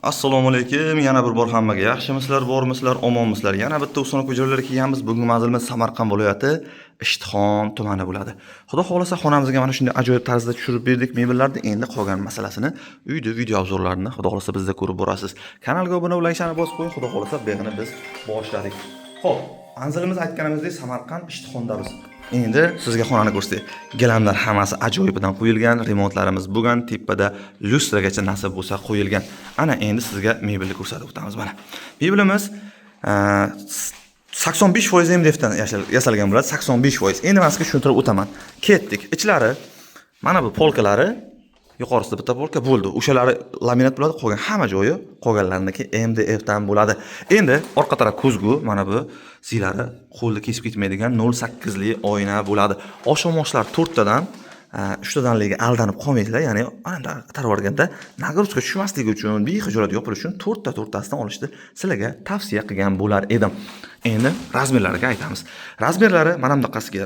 Assalomu alaykum. Yana bir bor hammaga yaxshimisizlar, bormisizlar, omonmisizlar? Yana bitta usona ko'chalarga kelganmiz. Bugungi manzilimiz Samarqand viloyati Ishtixon tumani bo'ladi. Xudo xolasa xonamizga mana shunday ajoyib tarzda tushirib berdik mebellarni. Endi qolgan masalasini uyda video obzorlarini xudo xolasa bizda ko'rib borasiz. Kanalga obuna bo'ling, shani bosib qo'ying. Xudo xolasa beg'ini biz boshladik. Xo'p, manzilimiz aytganimizdek Samarqand Ishtixondamiz. Endi sizga xonani ko'rsatay. Gilamlar hammasi ajoyibidan qo'yilgan, remontlarimiz bo'lgan, tepada lyustragacha nasib bo'lsa qo'yilgan. Ana endi sizga mebelni ko'rsatib o'tamiz mana. Mebelimiz 85% MDFdan yasalgan bo'ladi, 85%. Endi men sizga tushuntirib o'taman. Ketdik. Ichlari mana bu polkalari, yuqorisida bitta polka bo'ldi. O'shalari laminat bo'ladi, qolgan hamma joyi qolganlarniki MDFdan bo'ladi. Endi orqa taraf ko'zgu, mana bu zilari qo'lda kesib ketmaydigan 0.8 li oyna bo'ladi. Oshomoshlar 4 tadan 3 tadanligiga aldanib qolmaysizlar. Ya'ni anda tarvarganda nagruzka tushmasligi uchun, bexijolat yopilish uchun 4 tasidan olishni sizlarga tavsiya qilgan bo'lar edim. Endi razmerlariga aytamiz. Razmerlari mana bunaqasiga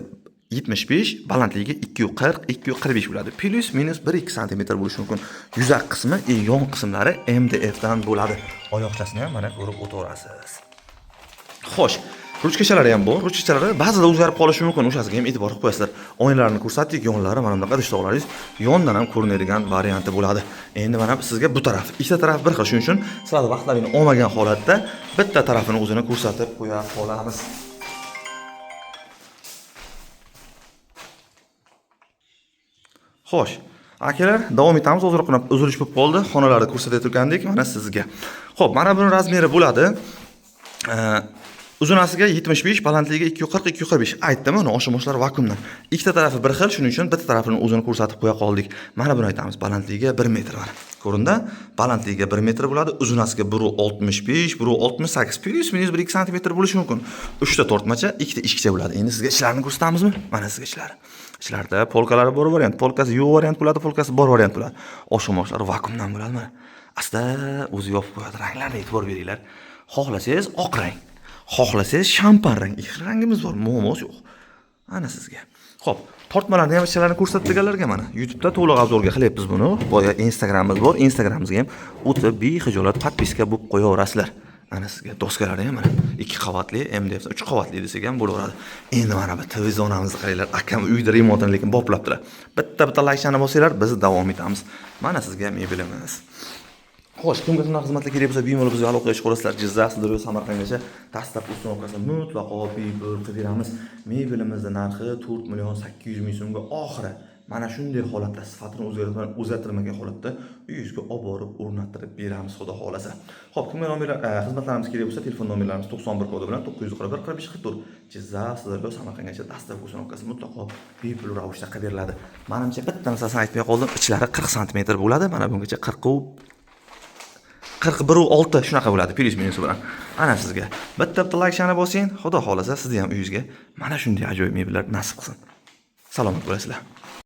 75, balandligiga 240, 245 bo'ladi. Plus minus 1-2 sm bo'lishi mumkin. Yuzaq qismi, yon qismlari MDF dan bo'ladi. Oyoqchasini ham mana ko'rib o'tirasiz. Xo'sh, ruchkachalari ham bor. Ruchkachalari ba'zida o'zgarib qolishi mumkin. O'shasiga ham e'tibor qilib qo'yasizlar. Oynalarni ko'rsatdik, yonlari mana bunaqa idishtoqlaringiz yondan ham ko'rinadigan varianti bo'ladi. Endi mana sizga bu taraf, ikkita taraf bir xil. Shuning uchun sizlar vaqtlaringni olmagan holatda bitta tarafini o'zini ko'rsatib qo'ya qolamiz. Xo'sh, akalar, davom etamiz. Ozroqgina uzilish bo'lib qoldi. Xonalarni ko'rsatib turgandik mana sizga. Xo'p, mana buning razmeri bo'ladi. Uzunasiga 75, balandligiga 240, 245. Aytdim, uni oshomoshlar vakuumdan. Ikkita tarafi bir xil, shuning uchun bitta tarafini o'zini ko'rsatib qo'ya qoldik. Mana buni aytamiz, balandligiga 1 metr mana. Ko'rinda? Balandligiga 1 metr bo'ladi, uzunasiga 1.65, 1.68, plus minus 1-2 sm bo'lishi mumkin. 3 ta tortmacha, 2 ta ishkicha bo'ladi. Endi sizga ishlarini ko'rsatamizmi? Mana sizga ishlari. Ishlarda polkalari bor variant, polkasi yo'q variant bo'ladi, polkasi bor variant bo'ladi. Oshomoshlar vakuumdan bo'ladi mana. Asta o'zi yopib qo'yadi. Ranglarga e'tibor beringlar. Xohlasangiz oq rang, xohlasangiz shampan rang, ikki rangimiz bor, muammo yo'q. Ana sizga. Xo'p, tortmalarni ham ichalarini ko'rsatganlarga mana YouTube'da to'liq obzorga qilyapmiz buni. Boya Instagramimiz bor, Instagramimizga ham o'tib bexijolat podpiska bo'lib qo'yaverasizlar. Ana sizga doskalari ham mana 2 qavatli, MDF 3 qavatli desak ham bo'laveradi. Endi mana bu televizorimizni qaranglar, akam uyda remontini lekin boplabdilar. Bitta laykchani bosinglar, biz davom etamiz. Mana sizga mebelimiz. Xo'sh, kimga qanaqa xizmatlar kerak bo'lsa, bemalol bizga aloqa qilib qo'yasizlar. Jizzax, Sirdaryo, Samarqandgacha dastlab ustoqasi mutlaqo bepul qilib beramiz. Mebelimizning narxi 4.800.000 so'mga oxiri. Mana shunday holatda sifatini o'zgartirmagan holatda uyingizga olib borib o'rnattirib beramiz, xudo xolasa. Xo'p, kimga xizmatlarimiz kerak bo'lsa, telefon nomerlarimiz 91 kodi bilan 941 45 44. Jizzax, Sirdaryo, Samarqandgacha dastlab ustoqasi mutlaqo bepul ravishda qilib beriladi. Menimcha bitta narsasini aytmay qoldim. Ichlari 40 sm bo'ladi. Mana bungacha 41.6 shunaqa bo'ladi, plus minus bilan. Ana sizga. Bitta laykchani bosing, xudo xolasa sizni ham uyingizga mana shunday ajoyib mebellar nasib qilsin. Salomat bo'lasizlar.